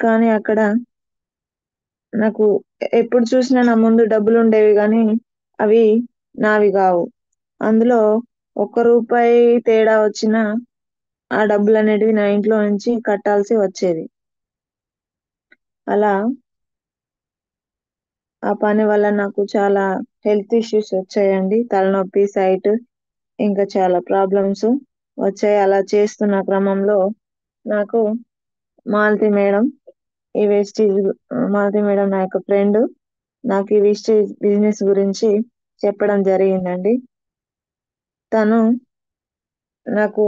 కానీ అక్కడ నాకు ఎప్పుడు చూసినా నా ముందు డబ్బులు ఉండేవి కానీ అవి నావి కావు. అందులో ఒక్క రూపాయి తేడా వచ్చినా ఆ డబ్బులు అనేటివి నా ఇంట్లో నుంచి కట్టాల్సి వచ్చేది. అలా ఆ పని వల్ల నాకు చాలా హెల్త్ ఇష్యూస్ వచ్చాయండి. తలనొప్పి, సైట్, ఇంకా చాలా ప్రాబ్లమ్స్ వచ్చాయి. అలా చేస్తున్న క్రమంలో నాకు మాలతి మేడం ఈ వేస్టేజ్ మాలతి మేడం నా యొక్క ఫ్రెండ్ నాకు ఈ వేస్టేజ్ బిజినెస్ గురించి చెప్పడం జరిగిందండి. తను నాకు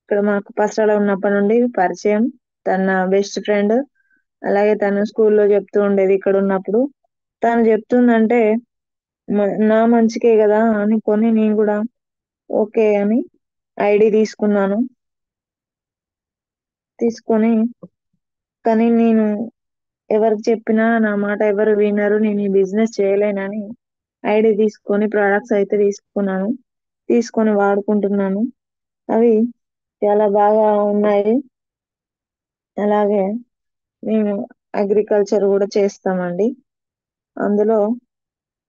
ఇక్కడ మాకు పసరాలో ఉన్నప్పటి నుండి పరిచయం. తన నా బెస్ట్ ఫ్రెండ్. అలాగే తను స్కూల్లో చెప్తూ ఉండేది ఇక్కడ ఉన్నప్పుడు. తను చెప్తుందంటే నా మంచికే కదా అనుకొని నేను కూడా ఓకే అని ఐడి తీసుకున్నాను. తీసుకొని కానీ నేను ఎవరికి చెప్పినా నా మాట ఎవరు వినరు, నేను ఈ బిజినెస్ చేయలేనని ఐడి తీసుకొని ప్రొడక్ట్స్ అయితే తీసుకున్నాను. తీసుకొని వాడుకుంటున్నాను. అవి చాలా బాగా ఉన్నాయి. అలాగే మేము అగ్రికల్చర్ కూడా చేస్తామండి. అందులో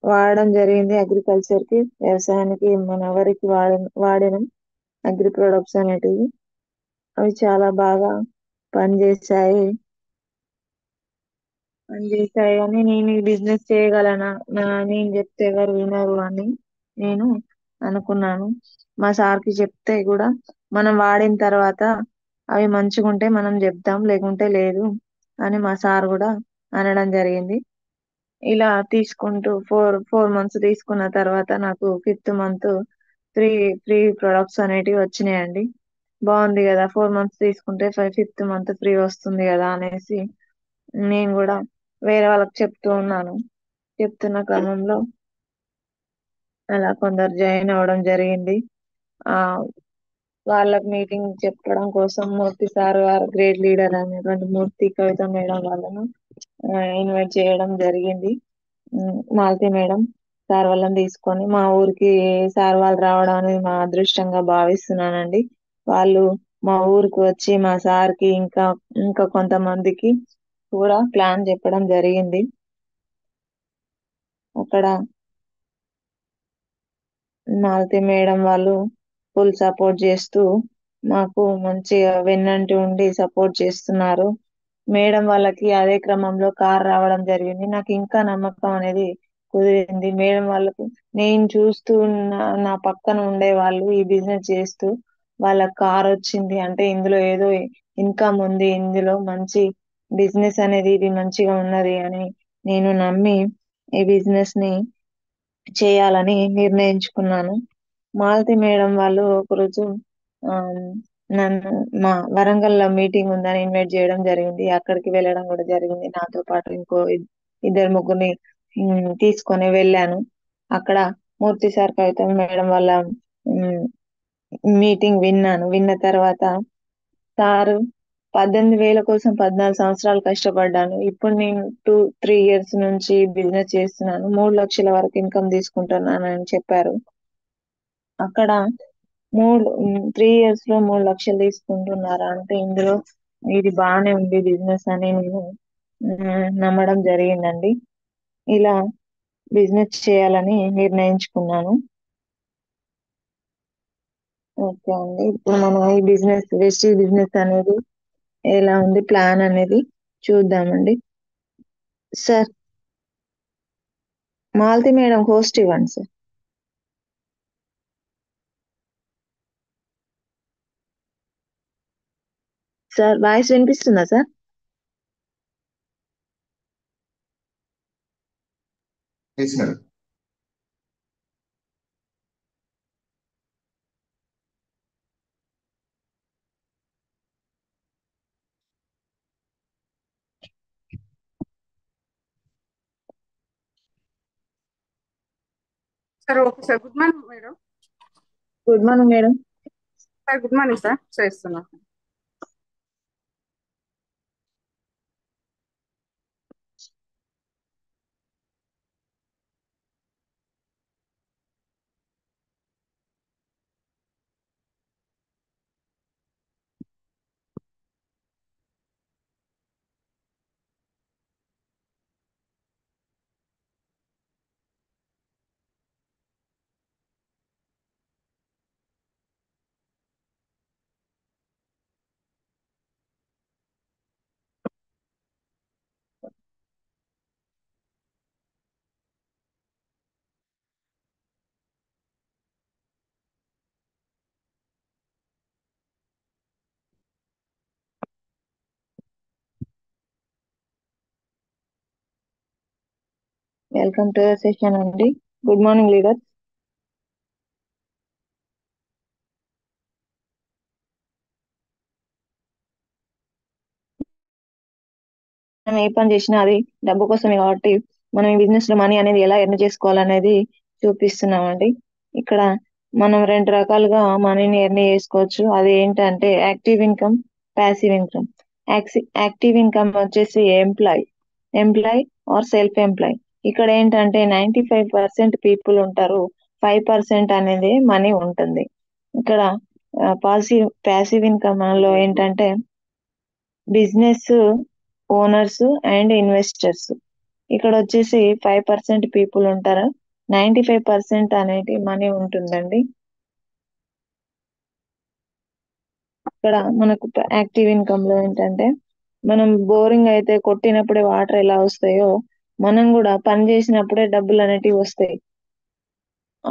వాడడం జరిగింది అగ్రికల్చర్ కి, వ్యవసాయానికి మన వరికి వాడిన అగ్రి ప్రొడక్ట్స్ అనేటివి అవి చాలా బాగా పనిచేశాయి. పనిచేశాయి కానీ నేను ఈ బిజినెస్ చేయగలనా, నేను చెప్తే ఎవరు వినరు అని నేను అనుకున్నాను. మా సార్కి చెప్తే కూడా మనం వాడిన తర్వాత అవి మంచిగా ఉంటే మనం చెప్తాం, లేకుంటే లేదు అని మా సార్ కూడా అనడం జరిగింది. ఇలా తీసుకుంటూ ఫోర్ ఫోర్ మంత్స్ తీసుకున్న తర్వాత నాకు fifth month free free products అనేటివి వచ్చినాయండి. బాగుంది కదా, 4 మంత్స్ తీసుకుంటే ఫిఫ్త్ మంత్ ఫ్రీ వస్తుంది కదా అనేసి నేను కూడా వేరే వాళ్ళకి చెప్తూ ఉన్నాను. చెప్తున్న క్రమంలో అలా కొందరు జాయిన్ అవ్వడం జరిగింది. ఆ వాళ్ళకి మీటింగ్ చెప్పడం కోసం మూర్తి సార్ గారు, గ్రేట్ లీడర్ అనేటువంటి మూర్తి కవిత మేడం వాళ్ళను ఇన్వైట్ చేయడం జరిగింది. మాలతి మేడం సార్ వాళ్ళని తీసుకొని మా ఊరికి సార్ వాళ్ళు రావడం అనేది మా అదృష్టంగా భావిస్తున్నానండి. వాళ్ళు మా ఊరికి వచ్చి మా సార్కి ఇంకా ఇంకా కొంతమందికి కూడా ప్లాన్ చెప్పడం జరిగింది. అక్కడ మాలతి మేడం వాళ్ళు ఫుల్ సపోర్ట్ చేస్తూ మాకు మంచిగా వెన్నంటి ఉండి సపోర్ట్ చేస్తున్నారు. మేడం వాళ్ళకి అదే క్రమంలో కార్ రావడం జరిగింది. నాకు ఇంకా నమ్మకం అనేది కుదిరింది. మేడం వాళ్ళకు నేను చూస్తూ నా పక్కన ఉండే వాళ్ళు ఈ బిజినెస్ చేస్తూ వాళ్ళ కార్ వచ్చింది అంటే ఇందులో ఏదో ఇన్కమ్ ఉంది, ఇందులో మంచి బిజినెస్ అనేది ఇది మంచిగా ఉన్నది అని నేను నమ్మి ఈ బిజినెస్ ని చేయాలని నిర్ణయించుకున్నాను. మాలతి మేడం వాళ్ళు ఒకరోజు ఆ, నన్ను మా వరంగల్లో మీటింగ్ ఉందని ఇన్వైట్ చేయడం జరిగింది. అక్కడికి వెళ్ళడం కూడా జరిగింది. నాతో పాటు ఇంకో ఇద్దరు ముగ్గురిని తీసుకొని వెళ్ళాను. అక్కడ మూర్తి సార్, కవిత మేడం వాళ్ళ మీటింగ్ విన్నాను. విన్న తర్వాత సారు 18,000 కోసం 14 సంవత్సరాలు కష్టపడ్డాను. ఇప్పుడు నేను 3 ఇయర్స్ నుంచి బిజినెస్ చేస్తున్నాను. 3 లక్షల వరకు ఇన్కమ్ తీసుకుంటున్నాను అని చెప్పారు. అక్కడ 3 ఇయర్స్ లో 3 లక్షలు తీసుకుంటున్నారా అంటే ఇందులో ఇది బాగానే ఉంది బిజినెస్ అని నేను నమ్మడం జరిగిందండి. ఇలా బిజినెస్ చేయాలని నిర్ణయించుకున్నాను. ఓకే అండి, ఇప్పుడు మనం ఈ బిజినెస్ వెస్టీజ్ బిజినెస్ అనేది ఎలా ఉంది ప్లాన్ అనేది చూద్దామండి. సార్, మాలతి మేడం హోస్ట్ ఇవ్వండి సార్. సార్ వాయిస్ వినిపిస్తుందా sir? Yes madam. Sir okay sir. Good morning madam. Good morning madam. Sir good morning sir. చేస్తున్నా. వెల్కమ్ టు ద సెషన్ అండి. Good morning leader. మనం ఏ పని చేసినా అది డబ్బు కోసమే కాబట్టి మనం ఈ బిజినెస్ లో మనీ అనేది ఎలా ఎర్న్ చేసుకోవాలనేది చూపిస్తున్నామండి. ఇక్కడ మనం రెండు రకాలుగా మనీని ఎర్న్ చేసుకోవచ్చు. అది ఏంటంటే active income, passive income. Active income వచ్చేసి ఎంప్లాయ్ ఆర్ సెల్ఫ్ ఎంప్లాయ్. ఇక్కడ ఏంటంటే 95% పీపుల్ ఉంటారు, 5% అనేది మనీ ఉంటుంది. ఇక్కడ ప్యాసివ్ ఇన్కమ్ లో ఏంటంటే బిజినెస్ ఓనర్స్ అండ్ ఇన్వెస్టర్స్. ఇక్కడ వచ్చేసి 5% పీపుల్ ఉంటారు, 95% అనేది మనీ ఉంటుందండి. ఇక్కడ మనకు యాక్టివ్ ఇన్కమ్ లో ఏంటంటే మనం బోరింగ్ అయితే కొట్టినప్పుడే వాటర్ ఎలా వస్తాయో మనం కూడా పని చేసినప్పుడే డబ్బులు అనేటివి వస్తాయి.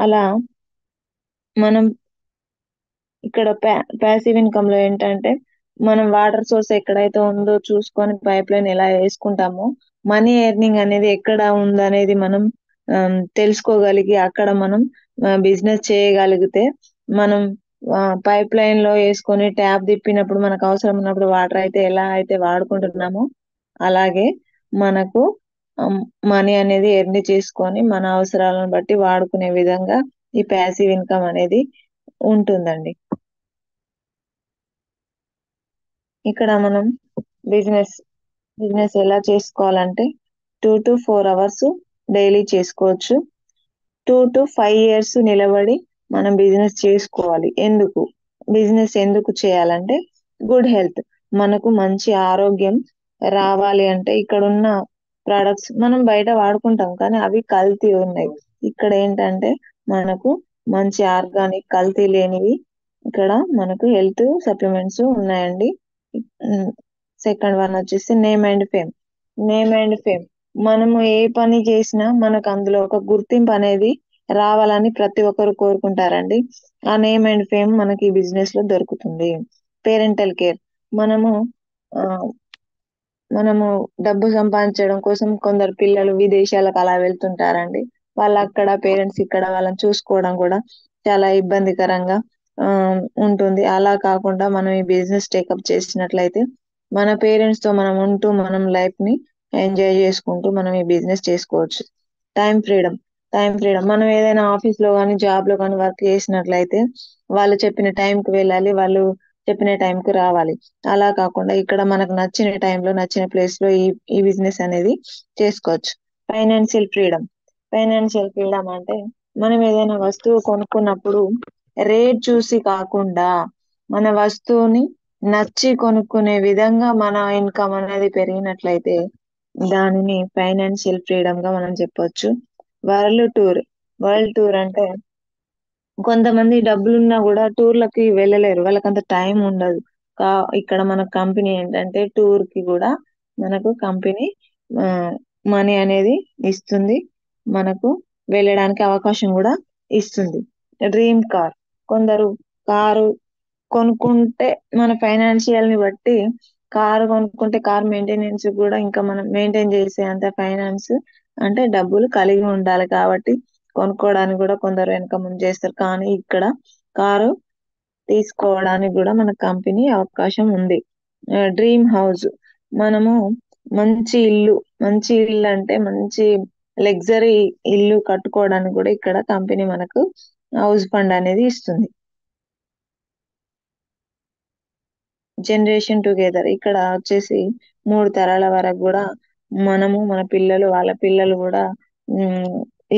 అలా మనం ఇక్కడ ప్యాసివ్ ఇన్కమ్ లో ఏంటంటే మనం వాటర్ సోర్స్ ఎక్కడైతే ఉందో చూసుకొని పైప్ లైన్ ఎలా వేసుకుంటామో మనీ ఎర్నింగ్ అనేది ఎక్కడ ఉందనేది మనం తెలుసుకోగలిగి అక్కడ మనం బిజినెస్ చేయగలిగితే మనం పైప్ లైన్ లో వేసుకొని ట్యాప్ తిప్పినప్పుడు మనకు అవసరం ఉన్నప్పుడు వాటర్ అయితే ఎలా అయితే వాడుకుంటున్నామో అలాగే మనకు మనీ అనేది ఎర్న్ చేసుకొని మన అవసరాలను బట్టి వాడుకునే విధంగా ఈ ప్యాసివ్ ఇన్కమ్ అనేది ఉంటుందండి. ఇక్కడ మనం బిజినెస్ ఎలా చేసుకోవాలంటే 2 to 4 అవర్స్ డైలీ చేసుకోవచ్చు. 2 to 5 years నిలబడి మనం బిజినెస్ చేసుకోవాలి. బిజినెస్ ఎందుకు చేయాలంటే గుడ్ హెల్త్, మనకు మంచి ఆరోగ్యం రావాలి అంటే ఇక్కడ ఉన్న ప్రొడక్ట్స్ మనం బయట వాడుకుంటాం కానీ అవి కల్తీ ఉన్నాయి. ఇక్కడ ఏంటంటే మనకు మంచి ఆర్గానిక్ కల్తీ లేనివి ఇక్కడ మనకు హెల్త్ సప్లిమెంట్స్ ఉన్నాయండి. సెకండ్ వన్ వచ్చేసి నేమ్ అండ్ ఫేమ్. మనము ఏ పని చేసినా మనకు అందులో ఒక గుర్తింపు అనేది రావాలని ప్రతి ఒక్కరు కోరుకుంటారండి. ఆ నేమ్ అండ్ ఫేమ్ మనకి బిజినెస్ లో దొరుకుతుంది. పేరెంటల్ కేర్, మనము ఆ, మనము డబ్బు సంపాదించడం కోసం కొందరు పిల్లలు విదేశాలకు అలా వెళ్తుంటారండి. వాళ్ళు అక్కడ పేరెంట్స్ ఇక్కడ వాళ్ళని చూసుకోవడం కూడా చాలా ఇబ్బందికరంగా ఆ ఉంటుంది. అలా కాకుండా మనం ఈ బిజినెస్ టేకప్ చేసినట్లయితే మన పేరెంట్స్ తో మనం ఉంటూ మనం లైఫ్ ని ఎంజాయ్ చేసుకుంటూ మనం ఈ బిజినెస్ చేసుకోవచ్చు. టైం ఫ్రీడమ్ మనం ఏదైనా ఆఫీస్ లో కానీ జాబ్ లో కానీ వర్క్ చేసినట్లయితే వాళ్ళు చెప్పిన time కి వెళ్ళాలి, వాళ్ళు చెప్పిన time కి రావాలి. అలా కాకుండా ఇక్కడ మనకు నచ్చిన టైంలో నచ్చిన ప్లేస్ లో ఈ బిజినెస్ అనేది చేసుకోవచ్చు. ఫైనాన్షియల్ ఫ్రీడమ్ అంటే మనం ఏదైనా వస్తువు కొనుక్కున్నప్పుడు రేట్ చూసి కాకుండా మన వస్తువుని నచ్చి కొనుక్కునే విధంగా మన ఇన్కమ్ అనేది పెరిగినట్లయితే దానిని ఫైనాన్షియల్ ఫ్రీడమ్ గా మనం చెప్పొచ్చు. వరల్డ్ టూర్ అంటే కొంతమంది డబ్బులున్నా కూడా టూర్లకి వెళ్ళలేరు, వాళ్ళకంత టైం ఉండదు. ఇక్కడ మన కంపెనీ ఏంటంటే టూర్ కి కూడా మనకు కంపెనీ మనీ అనేది ఇస్తుంది, మనకు వెళ్ళడానికి అవకాశం కూడా ఇస్తుంది. డ్రీమ్ కార్, కొందరు కారు కొనుక్కుంటే మన ఫైనాన్షియల్ ని బట్టి కారు కొనుక్కుంటే కార్ మెయింటెనెన్స్ కూడా ఇంకా మనం మెయింటైన్ చేసే అంత ఫైనాన్స్ అంటే డబ్బులు కలిగి ఉండాలి కాబట్టి కొనుక్కోవడానికి కూడా కొందరు వెనక ముందు చేస్తారు. కానీ ఇక్కడ కారు తీసుకోవడానికి కూడా మన కంపెనీ అవకాశం ఉంది. డ్రీమ్ హౌస్, మనము మంచి ఇల్లు అంటే మంచి లగ్జరీ ఇల్లు కట్టుకోవడానికి కూడా ఇక్కడ కంపెనీ మనకు హౌస్ ఫండ్ అనేది ఇస్తుంది. జనరేషన్ టుగెదర్, ఇక్కడ వచ్చేసి 3 తరాల వరకు కూడా మనము మన పిల్లలు వాళ్ళ పిల్లలు కూడా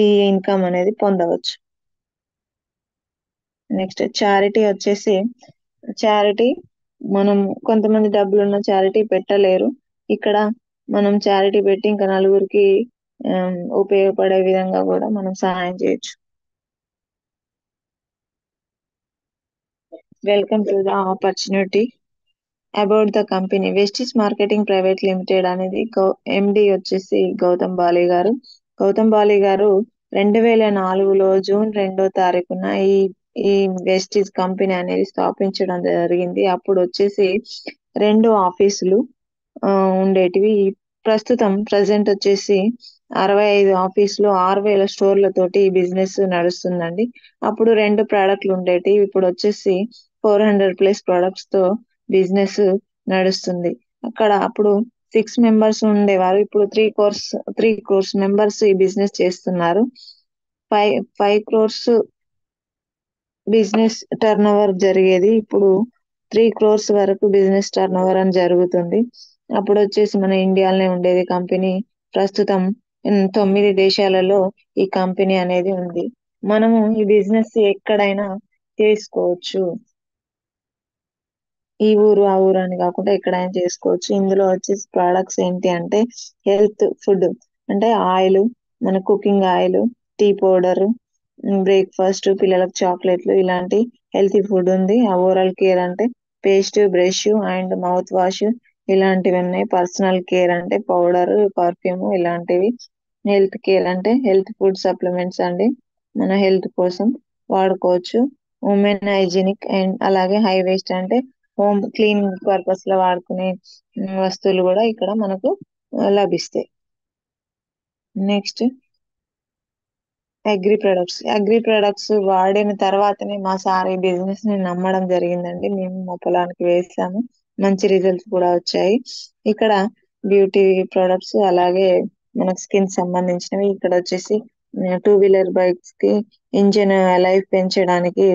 ఈ ఇన్కమ్ అనేది పొందవచ్చు. నెక్స్ట్ చారిటీ మనం కొంతమంది డబ్బులు ఉన్న చారిటీ పెట్టలేరు. ఇక్కడ మనం చారిటీ పెట్టి ఇంకా నలుగురికి ఉపయోగపడే విధంగా కూడా మనం సహాయం చేయొచ్చు. Welcome to the opportunity about the company Vestige marketing private limited అనేది ఎండి వచ్చేసి గౌతమ్ బాలి గారు. 2004లో జూన్ 2వ తారీఖున ఈ వెస్టీజ్ కంపెనీ అనేది స్థాపించడం జరిగింది. అప్పుడు వచ్చేసి 2 ఆఫీసులు ఉండేటివి. ప్రజెంట్ వచ్చేసి 65 ఆఫీసులు 6,000 స్టోర్లతోటి ఈ బిజినెస్ నడుస్తుందండి. అప్పుడు 2 ప్రోడక్ట్లు ఉండేటి, ఇప్పుడు వచ్చేసి 400+ ప్రొడక్ట్స్ తో బిజినెస్ నడుస్తుంది. అక్కడ అప్పుడు 6 మెంబర్స్ ఉండేవారు, ఇప్పుడు 3 crores మెంబర్స్ ఈ బిజినెస్ చేస్తున్నారు. 5 crores బిజినెస్ టర్న్ ఓవర్ జరిగేది, ఇప్పుడు 3 crores వరకు బిజినెస్ టర్న్ ఓవర్ అని జరుగుతుంది. అప్పుడు వచ్చేసి మన ఇండియాలోనే ఉండేది కంపెనీ. ప్రస్తుతం 9 దేశాలలో ఈ కంపెనీ అనేది ఉంది. మనము ఈ బిజినెస్ ఎక్కడైనా చేసుకోవచ్చు. ఈ ఊరు ఆ ఊరు అని కాకుండా ఎక్కడైనా చేసుకోవచ్చు. ఇందులో వచ్చేసి ప్రొడక్ట్స్ ఏంటి అంటే హెల్త్ ఫుడ్, అంటే ఆయిల్, మన cooking oil, tea powder, breakfast, పిల్లలకు చాక్లెట్లు, ఇలాంటి హెల్తీ ఫుడ్ ఉంది. ఆ ఓరల్ కేర్ అంటే paste, brush and mouth wash ఇలాంటివి ఉన్నాయి. పర్సనల్ కేర్ అంటే పౌడర్, పర్ఫ్యూమ్ ఇలాంటివి. హెల్త్ కేర్ అంటే హెల్త్ ఫుడ్ సప్లిమెంట్స్ అండి, మన హెల్త్ కోసం వాడుకోవచ్చు. ఉమెన్ హైజీనిక్ అండ్ అలాగే హై వేస్ట్ అంటే హోమ్ క్లీనింగ్ పర్పస్ లో వాడుకునే వస్తువులు కూడా ఇక్కడ మనకు లభిస్తాయి. నెక్స్ట్ అగ్రి ప్రొడక్ట్స్ వాడిన తర్వాతనే మా సార్ ఈ బిజినెస్ ని నమ్మడం జరిగిందండి. మేము మా పొలానికి వేసాము, మంచి రిజల్ట్స్ కూడా వచ్చాయి. ఇక్కడ బ్యూటీ ప్రొడక్ట్స్ అలాగే మనకు స్కిన్ సంబంధించినవి. ఇక్కడ వచ్చేసి 2 వీలర్ బైక్స్ కి ఇంజిన్ లైఫ్ పెంచడానికి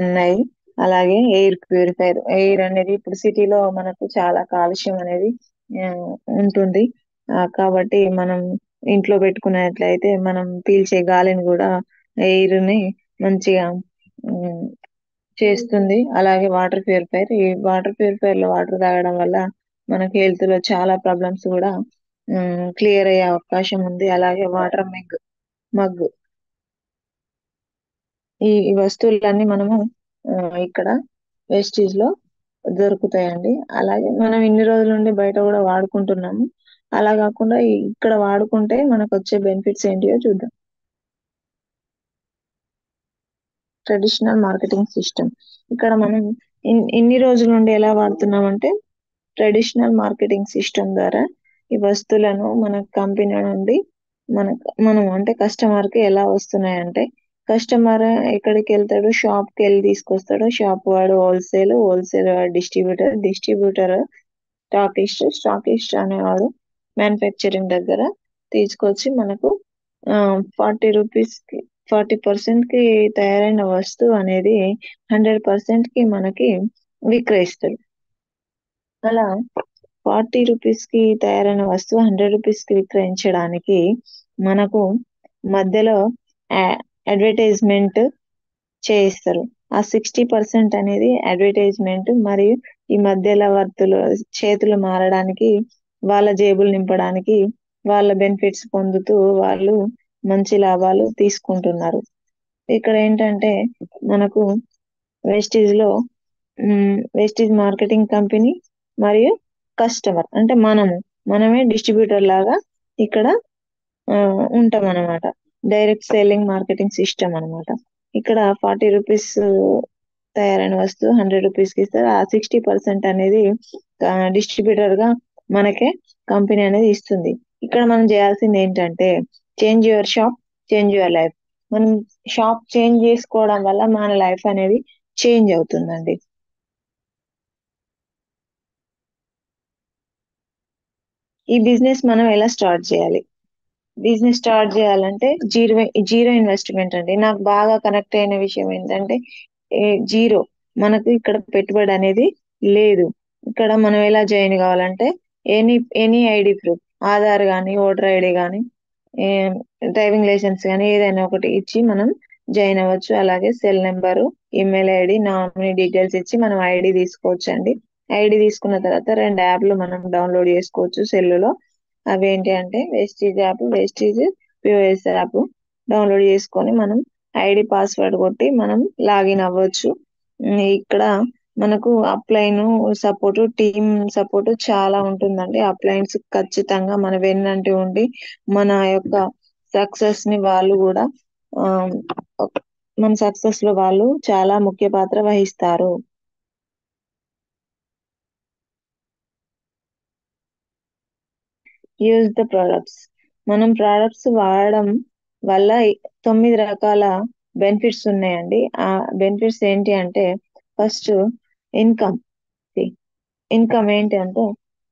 ఉన్నాయి. అలాగే ఎయిర్ ప్యూరిఫైర్, ఎయిర్ అనేది ఇప్పుడు సిటీలో మనకు చాలా కాలుష్యం అనేది ఆ, ఉంటుంది. కాబట్టి మనం ఇంట్లో పెట్టుకున్నట్లయితే మనం పీల్చే గాలిని కూడా ఎయిర్ ని మంచిగా ఉమ్, చేస్తుంది. అలాగే వాటర్ ప్యూరిఫైర్, ఈ వాటర్ ప్యూరిఫైర్ లో వాటర్ తాగడం వల్ల మనకి హెల్త్ లో చాలా ప్రాబ్లమ్స్ కూడా క్లియర్ అయ్యే అవకాశం ఉంది. అలాగే వాటర్ మగ్ ఈ వస్తువులన్నీ మనము ఆ, ఇక్కడ వేస్టేజ్ లో దొరుకుతాయండి. అలాగే మనం ఇన్ని రోజుల నుండి బయట కూడా వాడుకుంటున్నాము. అలా కాకుండా ఇక్కడ వాడుకుంటే మనకు వచ్చే బెనిఫిట్స్ ఏంటియో చూద్దాం. ట్రెడిషనల్ మార్కెటింగ్ సిస్టమ్, ఇక్కడ మనం ఇన్ని రోజుల నుండి ఎలా వాడుతున్నామంటే ట్రెడిషనల్ మార్కెటింగ్ సిస్టమ్ ద్వారా ఈ వస్తువులను మన కంపెనీ నుండి మనం అంటే కస్టమర్ కి ఎలా వస్తున్నాయంటే, కస్టమర్ ఎక్కడికి వెళ్తాడు, షాప్ కి వెళ్ళి తీసుకొస్తాడు, షాప్ వాడు హోల్సేల్ వాడు డిస్ట్రిబ్యూటర్ స్టాకిస్ట్ అనేవాడు మ్యానుఫ్యాక్చరింగ్ దగ్గర తీసుకొచ్చి మనకు 40 రూపీస్ కి 40% కి తయారైన వస్తువు అనేది 100% కి మనకి విక్రయిస్తాడు. అలా 40 రూపీస్ కి తయారైన వస్తువు 100 రూపీస్ కి విక్రయించడానికి మనకు మధ్యలో అడ్వర్టైజ్మెంట్ చేయిస్తారు. ఆ 60% అనేది అడ్వర్టైజ్మెంట్, మరియు ఈ మధ్యవర్తులు చేతులు మారడానికి, వాళ్ళ జేబులు నింపడానికి, వాళ్ళ బెనిఫిట్స్ పొందుతూ వాళ్ళు మంచి లాభాలు తీసుకుంటున్నారు. ఇక్కడ ఏంటంటే మనకు వేస్టేజ్ లో వేస్టేజ్ మార్కెటింగ్ కంపెనీ మరియు కస్టమర్ అంటే మనమే డిస్ట్రిబ్యూటర్ లాగా ఇక్కడ ఉంటాం అన్నమాట. డైరెక్ట్ సెల్లింగ్ మార్కెటింగ్ సిస్టమ్ అన్నమాట. ఇక్కడ 40 రూపీస్ తయారైన వస్తువు 100 రూపీస్ కి ఇస్తారు. ఆ 60% అనేది డిస్ట్రిబ్యూటర్ గా మనకే కంపెనీ అనేది ఇస్తుంది. ఇక్కడ మనం చేయాల్సింది ఏంటంటే change your shop, change your life. మనం షాప్ చేంజ్ చేసుకోవడం వల్ల మన లైఫ్ అనేది చేంజ్ అవుతుందండి. ఈ బిజినెస్ మనం ఎలా స్టార్ట్ చేయాలి? బిజినెస్ స్టార్ట్ చేయాలంటే జీరో ఇన్వెస్ట్మెంట్ అండి. నాకు బాగా కనెక్ట్ అయిన విషయం ఏంటంటే జీరో, మనకు ఇక్కడ పెట్టుబడి అనేది లేదు. ఇక్కడ మనం ఎలా జాయిన్ కావాలంటే ఎనీ ఐడి ప్రూఫ్, ఆధార్ కానీ, ఓటర్ ఐడి కానీ, డ్రైవింగ్ లైసెన్స్ కానీ ఏదైనా ఒకటి ఇచ్చి మనం జాయిన్ అవ్వచ్చు. అలాగే cell number, email ID, nominee details ఇచ్చి మనం ఐడి తీసుకోవచ్చు అండి. ఐడి తీసుకున్న తర్వాత 2 యాప్లు మనం డౌన్లోడ్ చేసుకోవచ్చు సెల్లులో. అవి ఏంటి అంటే Vestige app, Vestige POS app download చేసుకొని మనం ఐడి పాస్వర్డ్ కొట్టి మనం లాగిన్ అవ్వచ్చు. ఇక్కడ మనకు అప్లైన్ సపోర్ట్, టీమ్ సపోర్ట్ చాలా ఉంటుందండి. అప్లైన్స్ ఖచ్చితంగా మన వెన్నంటి ఉండి మన యొక్క సక్సెస్ ని వాళ్ళు కూడా ఆ, మన సక్సెస్ లో వాళ్ళు చాలా ముఖ్య పాత్ర వహిస్తారు. యూజ్ ద ప్రొడక్ట్స్, మనం ప్రొడక్ట్స్ వాడడం వల్ల 9 రకాల బెనిఫిట్స్ ఉన్నాయండి. ఆ బెనిఫిట్స్ ఏంటి అంటే ఫస్ట్ ఇన్కమ్. ఇన్కమ్ ఏంటి అంటే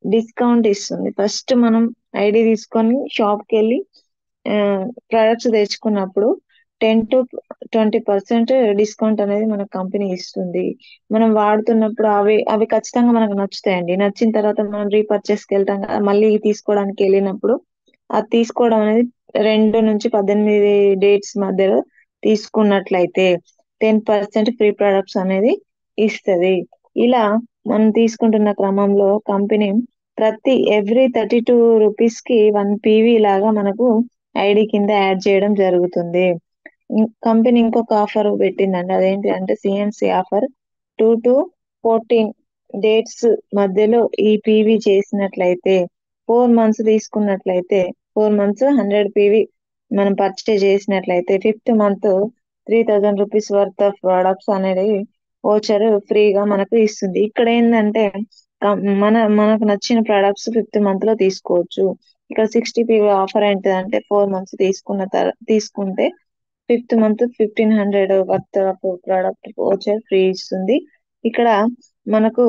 డిస్కౌంట్ ఇస్తుంది. ఫస్ట్ మనం ఐడి తీసుకొని షాప్కి వెళ్ళి ప్రొడక్ట్స్ తెచ్చుకున్నప్పుడు 10 to 20% డిస్కౌంట్ అనేది మన కంపెనీ ఇస్తుంది. మనం వాడుతున్నప్పుడు అవి అవి ఖచ్చితంగా మనకు నచ్చుతాయండి. నచ్చిన తర్వాత మనం రీపర్చేస్కి వెళ్తాం కదా, మళ్ళీ తీసుకోవడానికి వెళ్ళినప్పుడు అది తీసుకోవడం అనేది 2 నుంచి 18 డేట్స్ మధ్యలో తీసుకున్నట్లయితే 10% ఫ్రీ ప్రొడక్ట్స్ అనేది ఇస్తుంది. ఇలా మనం తీసుకుంటున్న క్రమంలో కంపెనీ ప్రతి ఎవ్రీ 32 రూపీస్ కి 1 PV లాగా మనకు ఐడి కింద యాడ్ చేయడం జరుగుతుంది. కంపెనీ ఇంకొక ఆఫర్ పెట్టిందండి. అదేంటి అంటే సిఎన్సి ఆఫర్ 2 to 14 డేట్స్ మధ్యలో ఈ పీవీ చేసినట్లయితే 4 మంత్స్ తీసుకున్నట్లయితే 4 మంత్స్ 100 PV మనం పర్చేజ్ చేసినట్లయితే 5th month 3000 rupees worth of products అనేది ఓచర్ ఫ్రీగా మనకు ఇస్తుంది. ఇక్కడ ఏంటంటే మనకు నచ్చిన ప్రొడక్ట్స్ 5th మంత్ లో తీసుకోవచ్చు. ఇక్కడ 60 PV ఆఫర్ ఏంటిదంటే 4 మంత్స్ తీసుకుంటే 5th month 1500 worth of product voucher free ఇస్తుంది. ఇక్కడ మనకు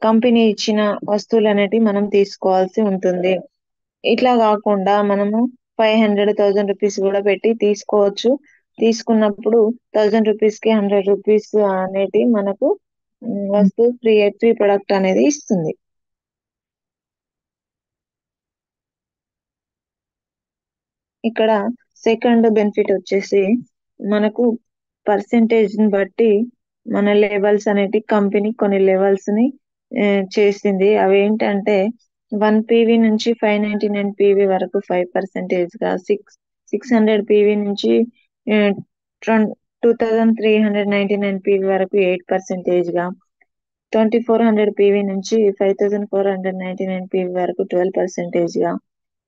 కంపెనీ ఇచ్చిన వస్తువులు అనేటివి మనం తీసుకోవాల్సి ఉంటుంది. ఇట్లా కాకుండా మనము 500 1000 రూపీస్ కూడా పెట్టి తీసుకోవచ్చు. తీసుకున్నప్పుడు 1000 రూపీస్ కి 100 రూపీస్ అనేటి మనకు వస్తువు ఫ్రీ ప్రొడక్ట్ అనేది ఇస్తుంది. ఇక్కడ సెకండ్ బెనిఫిట్ వచ్చేసి మనకు పర్సెంటేజ్ ని బట్టి మన లెవెల్స్ అనేటి కంపెనీ కొన్ని లెవెల్స్ ని చేసింది. అవి ఏంటంటే 1 PV నుంచి 599 PV వరకు 5% గా, 600 PV నుంచి 2399 PV వరకు 8% గా, 2400 PV నుంచి 5499 PV వరకు 12% గా,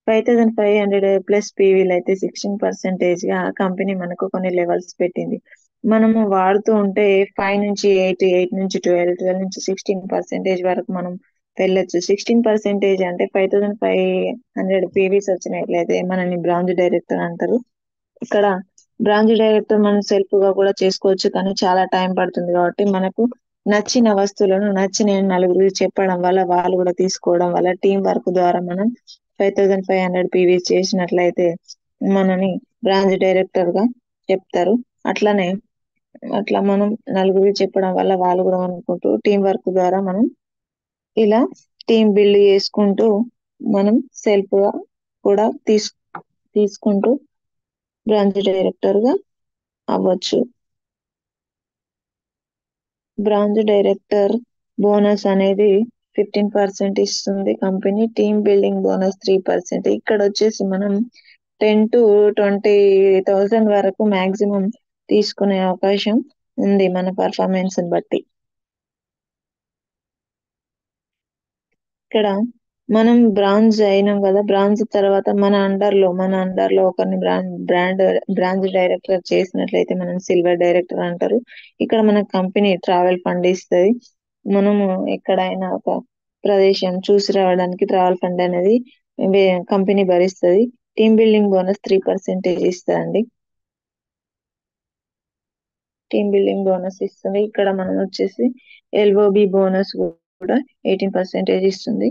5500+ PVలు అయితే 16% గా కంపెనీ మనకు కొన్ని లెవెల్స్ పెట్టింది. మనము వాడుతూ ఉంటే 5 నుంచి 8, 8 నుంచి 12, 12 నుంచి 16% వరకు మనం వెళ్ళొచ్చు. 16% అంటే 5500 PVs వచ్చినట్లయితే మనని బ్రాంచ్ డైరెక్టర్ అంటారు. ఇక్కడ బ్రాంచ్ డైరెక్టర్ మనం సెల్ఫ్ గా కూడా చేసుకోవచ్చు, కానీ చాలా టైం పడుతుంది. కాబట్టి మనకు నచ్చిన వస్తువులను నచ్చిన నలుగురికి చెప్పడం వల్ల వాళ్ళు కూడా తీసుకోవడం వల్ల టీం వర్క్ ద్వారా మనం 5500 PVs చేసినట్లయితే మనని బ్రాంచ్ డైరెక్టర్ గా చెప్తారు. అట్లా మనం నలుగురికి చెప్పడం వల్ల వాళ్ళు కూడా అనుకుంటూ టీం వర్క్ ద్వారా మనం ఇలా టీం బిల్డ్ చేసుకుంటూ మనం సెల్ఫ్ గా కూడా తీసుకుంటూ బ్రాంచ్ డైరెక్టర్ గా అవ్వచ్చు. బ్రాంచ్ డైరెక్టర్ బోనస్ అనేది 15% ఇస్తుంది కంపెనీ. Team building bonus 3%. ఇక్కడ వచ్చేసి మనం 10 to 20,000 వరకు మాక్సిమం తీసుకునే అవకాశం ఉంది మన పర్ఫార్మెన్స్ బట్టి. ఇక్కడ మనం బ్రాంజ్ అయినాం కదా, బ్రాంజ్ తర్వాత మన అండర్ లో ఒకరిని బ్రాంచ్ డైరెక్టర్ చేసినట్లయితే మనం సిల్వర్ డైరెక్టర్ అంటారు. ఇక్కడ మన కంపెనీ ట్రావెల్ ఫండ్ ఇస్తుంది. మనము ఎక్కడైనా ఒక ప్రదేశం చూసి రావడానికి ట్రావెల్ ఫండ్ అనేది కంపెనీ భరిస్తుంది. టీమ్ బిల్డింగ్ బోనస్ 3% ఇస్తుందండి. టీమ్ బిల్డింగ్ బోనస్ ఇస్తుంది. ఇక్కడ మనం వచ్చేసి LOB బోనస్ కూడా 18% ఇస్తుంది.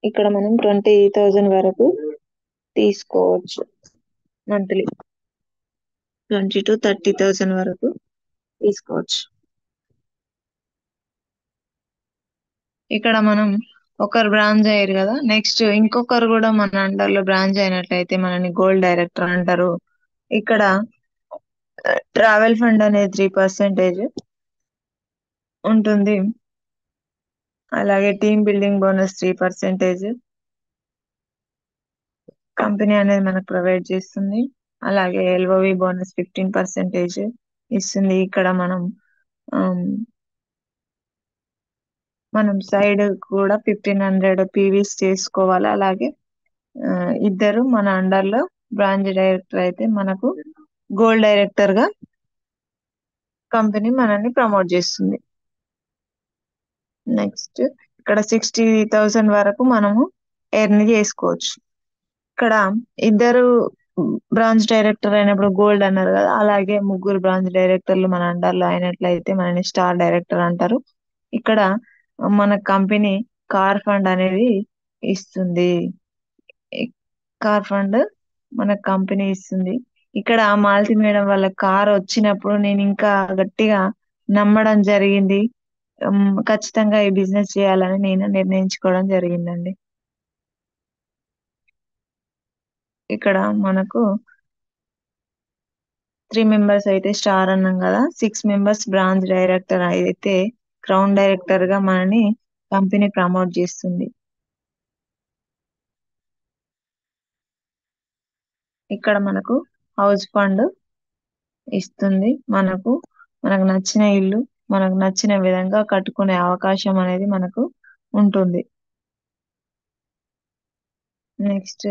ఇక్కడ మనం 20,000 వరకు తీసుకోవచ్చు. మంత్లీ 20 to 30,000 వరకు తీసుకోవచ్చు. ఇక్కడ మనం ఒకరు బ్రాంచ్ అయ్యారు కదా, నెక్స్ట్ ఇంకొకరు కూడా మన అండర్ లో బ్రాంచ్ అయినట్లయితే మనని గోల్డ్ డైరెక్టర్ అంటారు. ఇక్కడ ట్రావెల్ ఫండ్ అనేది 3% ఉంటుంది. అలాగే టీమ్ బిల్డింగ్ బోనస్ 3% కంపెనీ అనేది మనకు ప్రొవైడ్ చేస్తుంది. అలాగే LOV బోనస్ 15% ఇస్తుంది. ఇక్కడ మనం సైడ్ కూడా 1500 PVs చేసుకోవాలి. అలాగే ఇద్దరు మన అండర్ లో బ్రాంచ్ డైరెక్టర్ అయితే మనకు గోల్డ్ డైరెక్టర్ గా కంపెనీ మనల్ని ప్రమోట్ చేస్తుంది. నెక్స్ట్ ఇక్కడ 60,000 వరకు మనము ఎర్న్ చేసుకోవచ్చు. ఇక్కడ ఇద్దరు బ్రాంచ్ డైరెక్టర్ అయినప్పుడు గోల్డ్ అన్నారు కదా, అలాగే ముగ్గురు బ్రాంచ్ డైరెక్టర్లు మన అండర్లో అయినట్లయితే మనని స్టార్ డైరెక్టర్ అంటారు. ఇక్కడ మన కంపెనీ కార్ ఫండ్ అనేది ఇస్తుంది. కార్ ఫండ్ మన కంపెనీ ఇస్తుంది. ఇక్కడ మాలతి మేడం వాళ్ళ కార్ వచ్చినప్పుడు నేను ఇంకా గట్టిగా నమ్మడం జరిగింది. ఖచ్చితంగా ఈ బిజినెస్ చేయాలని నేను నిర్ణయించుకోవడం జరిగిందండి. ఇక్కడ మనకు 3 మెంబర్స్ అయితే స్టార్ అన్నాం కదా, 6 మెంబర్స్ బ్రాంచ్ డైరెక్టర్ అయితే క్రౌన్ డైరెక్టర్ గా మనని కంపెనీ ప్రమోట్ చేస్తుంది. ఇక్కడ మనకు హౌస్ ఫండ్ ఇస్తుంది. మనకు నచ్చిన ఇల్లు మనకు నచ్చిన విధంగా కట్టుకునే అవకాశం అనేది మనకు ఉంటుంది. నెక్స్ట్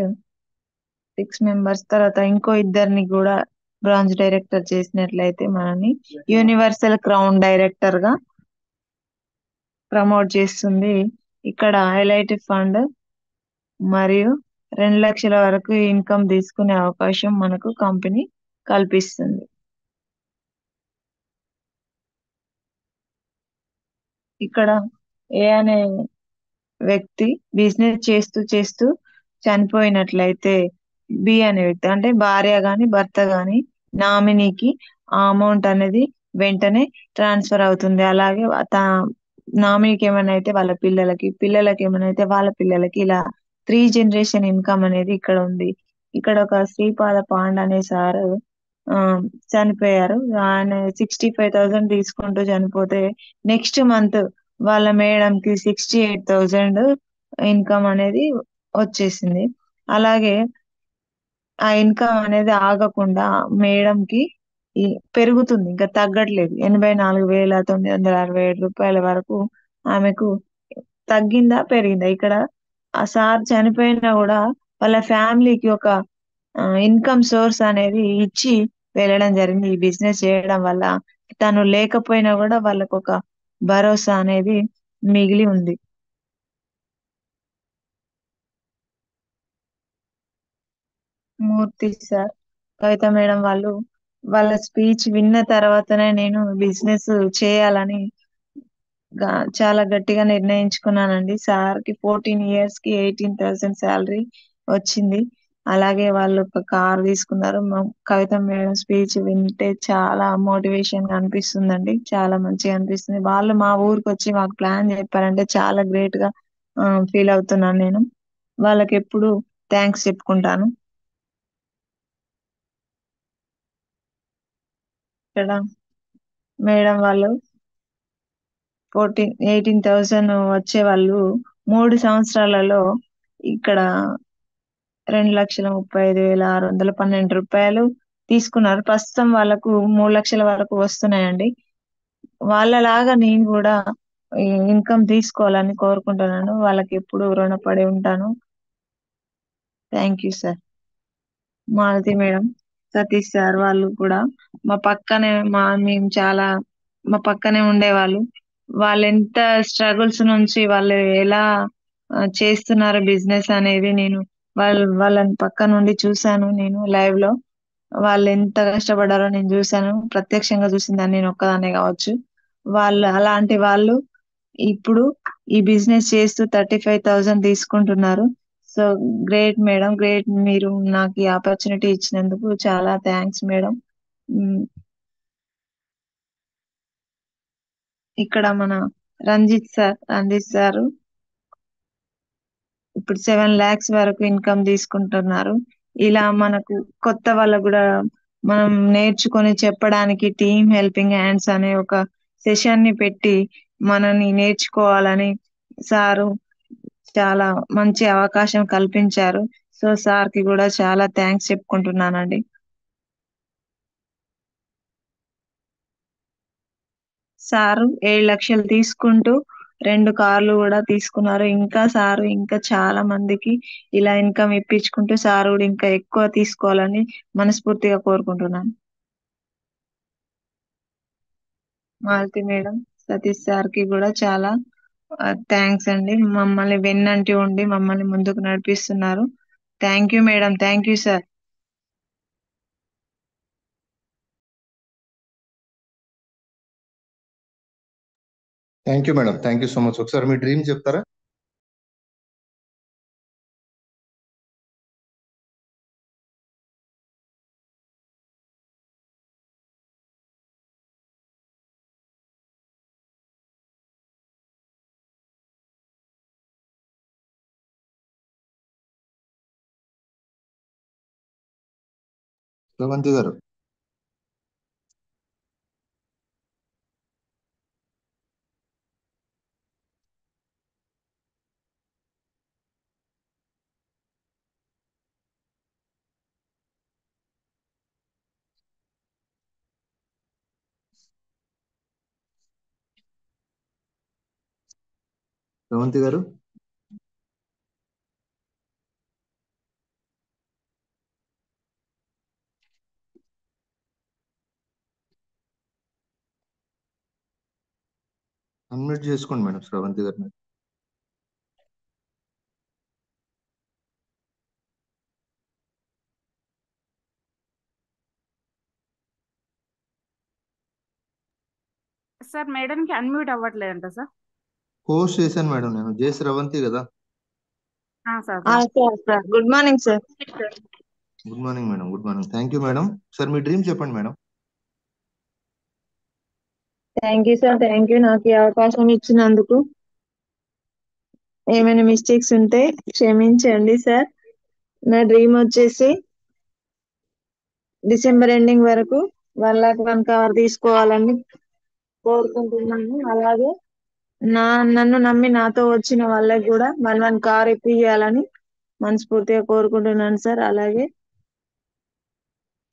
6 మెంబర్స్ తర్వాత ఇంకో ఇద్దరిని కూడా బ్రాంచ్ డైరెక్టర్ చేసినట్లయితే మనని యూనివర్సల్ క్రౌన్ డైరెక్టర్ గా ప్రమోట్ చేస్తుంది. ఇక్కడ ఎల్ఐటి ఫండ్ మరియు 2 లక్షల వరకు ఇన్కమ్ తీసుకునే అవకాశం మనకు కంపెనీ కల్పిస్తుంది. ఇక్కడ ఏ అనే వ్యక్తి బిజినెస్ చేస్తూ చేస్తూ చనిపోయినట్లయితే బి అనే వ్యక్తి అంటే భార్య గాని భర్త గాని నామినీకి ఆ అమౌంట్ అనేది వెంటనే ట్రాన్స్ఫర్ అవుతుంది. అలాగే నామినీకి ఏమైనా అయితే వాళ్ళ పిల్లలకి, పిల్లలకి ఏమైనా అయితే వాళ్ళ పిల్లలకి, ఇలా 3 జనరేషన్ ఇన్కమ్ అనేది ఇక్కడ ఉంది. ఇక్కడ ఒక శ్రీపాద పాండ్ అనే సారు ఆ చనిపోయారు. ఆయన 65,000 తీసుకుంటూ చనిపోతే నెక్స్ట్ మంత్ వాళ్ళ మేడం కి 68,000 ఇన్కమ్ అనేది వచ్చేసింది. అలాగే ఆ ఇన్కమ్ అనేది ఆగకుండా మేడం కి ఈ పెరుగుతుంది, ఇంకా తగ్గట్లేదు. 84,967 రూపాయల వరకు ఆమెకు తగ్గిందా పెరిగిందా? ఇక్కడ ఆ సార్ చనిపోయినా కూడా వాళ్ళ ఫ్యామిలీకి ఒక ఇన్కమ్ సోర్స్ అనేది ఇచ్చి వెళ్ళడం జరిగింది. ఈ బిజినెస్ చేయడం వల్ల తను లేకపోయినా కూడా వాళ్ళకు ఒక భరోసా అనేది మిగిలి ఉంది. మూర్తి సార్, కవిత మేడం వాళ్ళు వాళ్ళ స్పీచ్ విన్న తర్వాతనే నేను బిజినెస్ చేయాలని చాలా గట్టిగా నిర్ణయించుకున్నానండి. సార్ కి 14 years కి 18,000 శాలరీ వచ్చింది. అలాగే వాళ్ళు ఒక కార్ తీసుకున్నారు. కవిత మేడం స్పీచ్ వింటే చాలా మోటివేషన్ గా అనిపిస్తుందండి, చాలా మంచిగా అనిపిస్తుంది. వాళ్ళు మా ఊరికి వచ్చి మాకు ప్లాన్ చెప్పారంటే చాలా గ్రేట్ గా ఫీల్ అవుతున్నాను నేను. వాళ్ళకి ఎప్పుడు థ్యాంక్స్ చెప్పుకుంటాను. ఇక్కడ మేడం వాళ్ళు 18,000 వచ్చే వాళ్ళు 3 సంవత్సరాలలో ఇక్కడ 2,35,612 తీసుకున్నారు. ప్రస్తుతం వాళ్ళకు 3 లక్షల వరకు వస్తున్నాయండి. వాళ్ళలాగా నేను కూడా ఇన్కమ్ తీసుకోవాలని కోరుకుంటున్నాను. వాళ్ళకి ఎప్పుడు రుణపడి ఉంటాను. Thank you sir. Malathi madam, Satish sir వాళ్ళు కూడా మా పక్కనే మేము చాలా మా పక్కనే ఉండేవాళ్ళు. వాళ్ళు ఎంత స్ట్రగుల్స్ నుంచి వాళ్ళు ఎలా చేస్తున్నారు బిజినెస్ అనేది నేను వాళ్ళని పక్క నుండి చూశాను. నేను లైవ్ లో వాళ్ళు ఎంత కష్టపడ్డారో నేను చూశాను. ప్రత్యక్షంగా చూసిందాన్ని నేను ఒక్కదాన్నే కావచ్చు. అలాంటి వాళ్ళు ఇప్పుడు ఈ బిజినెస్ చేస్తూ 35,000 తీసుకుంటున్నారు. So great madam, great. మీరు నాకు ఈ ఆపర్చునిటీ ఇచ్చినందుకు చాలా థ్యాంక్స్ మేడం. ఇక్కడ మన రంజిత్ సార్ ఇప్పుడు 7 lakhs వరకు ఇన్కమ్ తీసుకుంటున్నారు. ఇలా మనకు కొత్త వాళ్ళకు కూడా మనం నేర్చుకొని చెప్పడానికి టీమ్ హెల్పింగ్ హ్యాండ్స్ అనే ఒక సెషన్ ని పెట్టి మనని నేర్చుకోవాలని సారు చాలా మంచి అవకాశం కల్పించారు. సో సార్ కి కూడా చాలా థ్యాంక్స్ చెప్పుకుంటున్నానండి. సారు 7 లక్షలు తీసుకుంటూ 2 కార్లు కూడా తీసుకున్నారు. ఇంకా సారు ఇంకా చాలా మందికి ఇలా ఇన్కమ్ ఇప్పించుకుంటూ సారు కూడా ఇంకా ఎక్కువ తీసుకోవాలని మనస్ఫూర్తిగా కోరుకుంటున్నాను. మాలతి మేడం, సతీష్ సార్ కి కూడా చాలా థ్యాంక్స్ అండి. మమ్మల్ని వెన్నంటి ఉండి మమ్మల్ని ముందుకు నడిపిస్తున్నారు. Thank you madam, thank you sir. Thank you madam, thank you so much. ఒకసారి మీ డ్రీమ్ చెప్తారా? శ్రవంతి గారు. శ్రవంతి గారు. అన్మ్యూట్ చేసుకోండి మేడం శ్రవంతి గారిని. సార్ మేడంకి అన్మ్యూట్ అవ్వట్లేదంట సార్. పోస్ట్ చేశాను మేడం, నేను జే శ్రవంతి కదా. Sir sir good morning sir. Good morning madam, good morning. Thank you madam. Sir మీ డ్రీమ్ చెప్పండి madam. Thank you sir, thank you నాకు ఈ అవకాశం ఇచ్చినందుకు. ఏమైనా మిస్టేక్స్ ఉంటే క్షమించండి సార్. నా డ్రీమ్ వచ్చేసి డిసెంబర్ ఎండింగ్ వరకు 1,01,000 కవర్ తీసుకోవాలని కోరుకుంటున్నాను. అలాగే నన్ను నమ్మి నాతో వచ్చిన వాళ్ళకి కూడా 1,1 కార్ ఇప్పియాలని మనస్ఫూర్తిగా కోరుకుంటున్నాను సార్. అలాగే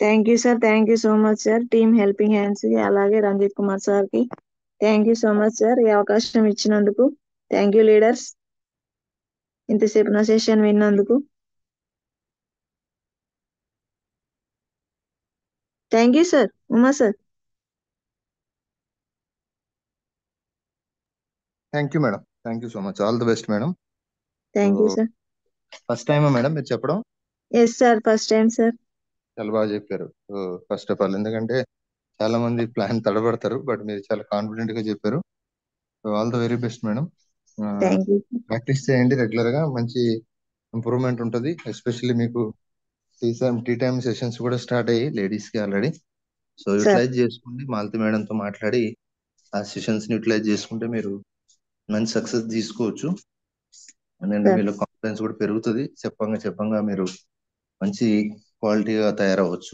thank you sir, thank you so much sir. Team helping hands కి అలాగే రంజిత్ కుమార్ సార్ కి thank you so much sir, ఈ అవకాశం ఇచ్చినందుకు. థ్యాంక్ యూ లీడర్స్, ఇంతసేపు నా సెషన్ విన్నందుకు. Thank you sir. Uma sir. Thank you madam, thank you so much. All the best madam. Thank you sir. First టైమా మేడం మీరు చెప్పడం? Yes sir, first time sir. చాలా బాగా చెప్పారు. ఫస్ట్ ఆఫ్ ఆల్, ఎందుకంటే చాలా మంది ప్లాన్ తడబడతారు, బట్ మీరు చాలా కాన్ఫిడెంట్ గా చెప్పారు. All the very best madam. Thank you. Practice చేయండి రెగ్యులర్ గా, మంచి ఇంప్రూవ్మెంట్ ఉంటుంది. ఎస్పెషల్లీ మీకు టీ టైమ్ సెషన్స్ కూడా స్టార్ట్ అయ్యి లేడీస్ కి ఆల్రెడీ. So sir. యూటిలైజ్ చేసుకోండి, మాలతి మేడం తో మాట్లాడి ఆ సెషన్స్ ని యూటిలైజ్ చేసుకుంటే మీరు మంచి సక్సెస్ తీసుకోవచ్చు. And sir. మీలో కాన్ఫిడెన్స్ కూడా పెరుగుతుంది. చెప్పంగా మీరు మంచి క్వాలిటీగా తయారవ్వచ్చు.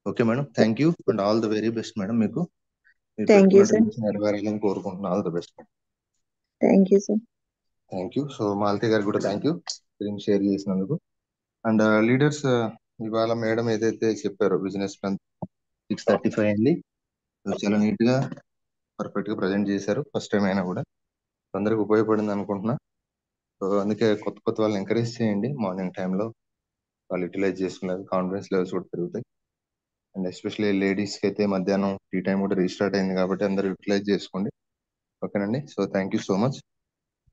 Okay madam, thank you and all the very best madam. మీకు మీరు థ్యాంక్ యూ పెట్టుకున్న సార్. డ్రీమ్స్ నెరవేరాలని కోరుకుంటున్నాను. All the best madam. Thank you sir. Thank you. So Malathi గారికి కూడా థ్యాంక్ యూ డ్రీమ్ షేర్ చేసినందుకు. అండ్ లీడర్స్, ఇవాళ మేడం ఏదైతే చెప్పారో బిజినెస్ ప్లాన్ 6:35 అయింది. చాలా నీట్ గా పర్ఫెక్ట్ గా ప్రజెంట్ చేశారు. ఫస్ట్ టైం అయినా కూడా అందరికి ఉపయోగపడింది అనుకుంటున్నా. సో అందుకే కొత్త వాళ్ళని ఎంకరేజ్ చేయండి. మార్నింగ్ టైంలో వాళ్ళు యూటిలైజ్ చేసుకున్నారు, కాన్ఫిడెన్స్ లెవెల్స్ కూడా పెరుగుతాయి. అండ్ ఎస్పెషల్లీ లేడీస్ కి అయితే మధ్యాహ్నం టీ టైం కూడా రీస్టార్ట్ అయింది కాబట్టి అందరూ యూటిలైజ్ చేసుకోండి. ఓకేనండి. So thank you so much.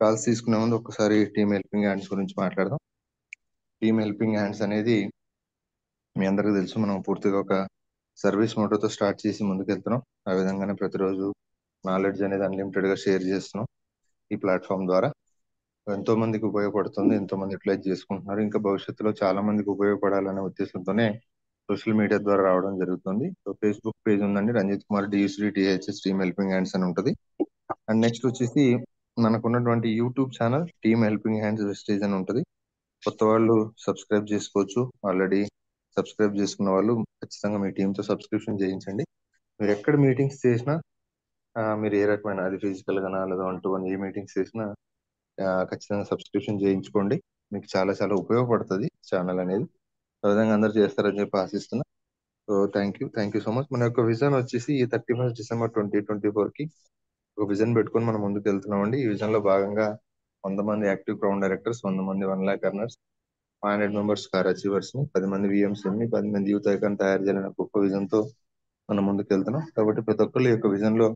Calls తీసుకునే ముందు ఒకసారి టీమ్ హెల్పింగ్ హ్యాండ్స్ గురించి మాట్లాడదాం. టీమ్ హెల్పింగ్ హ్యాండ్స్ అనేది మీ అందరికీ తెలుసు, మనం పూర్తిగా ఒక సర్వీస్ మోటోతో స్టార్ట్ చేసి ముందుకెళ్తున్నాం. ఆ విధంగానే ప్రతిరోజు నాలెడ్జ్ అనేది అన్లిమిటెడ్ గా షేర్ చేస్తున్నాం ఈ ప్లాట్ఫామ్ ద్వారా. ఎంతో మందికి ఉపయోగపడుతుంది, ఎంతో మంది యూటిలైజ్ చేసుకుంటున్నారు. ఇంకా భవిష్యత్తులో చాలా మందికి ఉపయోగపడాలనే ఉద్దేశంతోనే సోషల్ మీడియా ద్వారా రావడం జరుగుతుంది. సో ఫేస్బుక్ పేజ్ ఉందండి, రంజిత్ కుమార్ డియూశ్రీ టిహెచ్ఎస్ టీమ్ హెల్పింగ్ హ్యాండ్స్ అని ఉంటుంది. అండ్ నెక్స్ట్ వచ్చేసి మనకున్నటువంటి YouTube channel team helping hands Vestige అని ఉంటుంది. కొత్త వాళ్ళు సబ్స్క్రైబ్ చేసుకోవచ్చు. ఆల్రెడీ సబ్స్క్రైబ్ చేసుకున్న వాళ్ళు ఖచ్చితంగా మీ టీంతో సబ్స్క్రిప్షన్ చేయించండి. మీరు ఎక్కడ మీటింగ్స్ చేసినా మీరు ఏ రకమైన, అది ఫిజికల్ గానా లేదా 1-to-1 ఏ మీటింగ్స్ చేసినా ఖచ్చితంగా సబ్స్క్రిప్షన్ చేయించుకోండి. మీకు చాలా చాలా ఉపయోగపడుతుంది ఛానల్ అనేది. ఆ విధంగా అందరు చేస్తారని చెప్పి ఆశిస్తున్నా. So thank you so much. మన యొక్క విజన్ వచ్చేసి ఈ 31st December 2024 కి ఒక విజన్ పెట్టుకొని మనం ముందుకు వెళ్తున్నామండి. ఈ విజన్ లో భాగంగా 100 మంది యాక్టివ్ క్రౌన్ డైరెక్టర్స్, 100 మంది 1 lakh earners, 500 members car achievers ని, 10 మంది VMs ని, 10 మంది యూత్ ఐకాన్ తయారు చేయాలనే గొప్ప విజన్ తో మనం ముందుకు వెళ్తున్నాం. కాబట్టి ప్రతి ఒక్కరు ఈ యొక్క విజన్ లో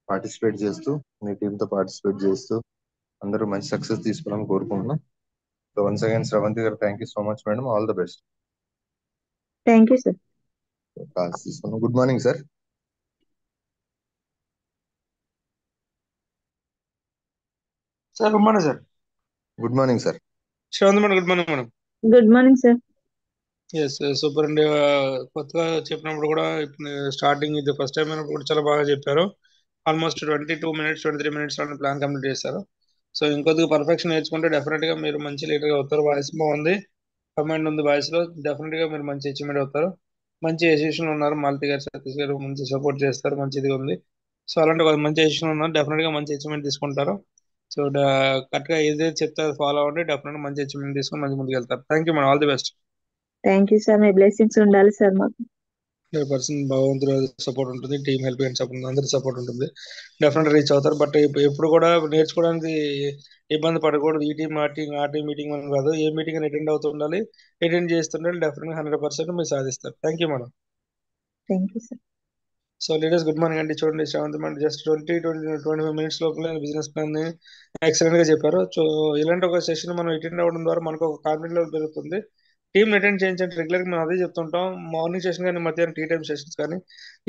పార్టిసిపేట్ చేస్తూ, మీ టీమ్ తో పార్టిసిపేట్ చేస్తూ అందరూ మంచి సక్సెస్ తీసుకోవాలని కోరుకుంటున్నాం. సో వన్స్ అగైన్ శ్రవంతి గారు thank you so much madam, all the best. Thank you sir. Calls తీసుకున్నాం. Good morning sir. Sir good morning sir. Good morning sir. Sravanthi madam good morning madam. Good morning sir. Yes super అండి. కొత్తగా చెప్పినప్పుడు కూడా starting ఇది first time అయినప్పుడు కూడా చాలా బాగా చెప్పారు. ఆల్మోస్ట్ 22 minutes 23 minutes లో ప్లాన్ కంప్లీట్ చేశారు. సో ఇంకొద్దిగా పర్ఫెక్షన్ నేర్చుకుంటే డెఫినెట్ గా మీరు మంచి లీడర్ గా అవుతారు. వాయిస్ బాగుంది, కమాండ్ ఉంది వాయిస్ లో, డెఫినెట్ గా మీరు మంచి అచీవ్మెంట్ అవుతారు. మంచి ఎడ్యుకేషన్ ఉన్నారు, మాలతి గారు సతీష్ గారు మంచి సపోర్ట్ చేస్తారు, మంచిది ఉంది. సో అలాంటి ఒక మంచి ఎడ్యుకేషన్ ఉన్నారు, డెఫినెట్ గా మంచి అచీవ్మెంట్ తీసుకుంటారు. సో కరెక్ట్ గా ఏదైతే చెప్తారో ఫాలో అవ్వండి, డెఫినెట్ గా మంచి అచీవ్మెంట్ తీసుకొని మంచి ముందుకు వెళ్తారు. Thank you madam, all the best. Thank you sir. మీ బ్లెస్సింగ్స్ ఉండాలి సార్ మాకు. 100% భగవంతుడు సపోర్ట్ ఉంటుంది, టీమ్ హెల్ప్ అండ్ సపోర్ట్ అందరి సపోర్ట్ ఉంటుంది, డెఫినెట్ రీచ్ అవుతారు. బట్ ఎప్పుడు కూడా నేర్చుకోవడానికి ఇబ్బంది పడకూడదు. ఈ టీం ఆ టీం మీటింగ్ అని కాదు, ఏ మీటింగ్ అని అటెండ్ అవుతుండాలి, అటెండ్ చేస్తుండాలి, డెఫినెట్ 100% మీరు సాధిస్తారు. Thank you madam. Thank you sir. So ladies good morning అండి. చూడండి శ్రవంతి మేడం జస్ట్ 25 minutes లోపల బిజినెస్ ప్లాన్ ని ఎక్సలెంట్ గా చెప్పారు. సో ఇలాంటి ఒక సెషన్ మనం అటెండ్ అవ్వడం ద్వారా మనకు ఒక కాన్ఫిడెంట్ లెవెల్ పెరుగుతుంది. టీమ్ అటెండ్ చేయించండి రెగ్యులర్ గా, మనం అదే చెప్తుంటాం. మార్నింగ్ సెషన్ కానీ, మధ్యాహ్నం టీ టైం సెషన్స్ కానీ,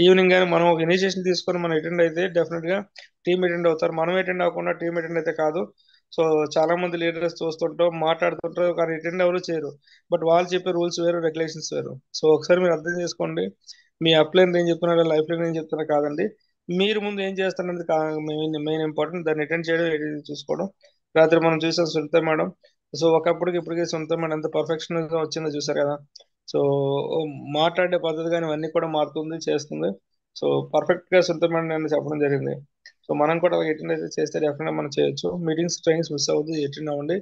ఈవినింగ్ కానీ మనం ఒక ఇనిషియేషన్ తీసుకొని మనం అటెండ్ అయితే డెఫినెట్ గా టీమ్ అటెండ్ అవుతారు. మనం అటెండ్ అవ్వకుండా టీమ్ అటెండ్ అయితే కాదు. సో చాలా మంది లీడర్స్ చూస్తుంటాం, మాట్లాడుతుంటారు, కానీ అటెండ్ ఎవరు చేయరు. బట్ వాళ్ళు చెప్పే రూల్స్ వేరు, రెగ్యులేషన్స్ వేరు. సో ఒకసారి మీరు అర్థం చేసుకోండి. మీ అప్లైన్ ఏం చెప్తున్నారో లైఫ్ లైన్ ఏం చెప్తున్నా కాదండి, మీరు ముందు ఏం చేస్తున్నది మెయిన్ ఇంపార్టెంట్. దాన్ని అటెండ్ చేయడం, edit చూసుకోవడం. రాత్రి మనం చూసాం సునీత మేడం. సో ఒకప్పటికి ఇప్పటికి సునీత మేడం ఎంత పర్ఫెక్షన్ వచ్చిందో చూసారు కదా. సో మాట్లాడే పద్ధతి కానీ ఇవన్నీ కూడా మారుతుంది, చేస్తుంది. సో పర్ఫెక్ట్ గా సునీత మేడం నేను చెప్పడం జరిగింది. సో మనం కూడా అటెండ్ అయితే చేస్తే డెఫినెట్ గా మనం చేయొచ్చు. మీటింగ్స్ ట్రైనింగ్స్ మిస్ అవ్వద్దు, అటెండ్ అవ్వండి,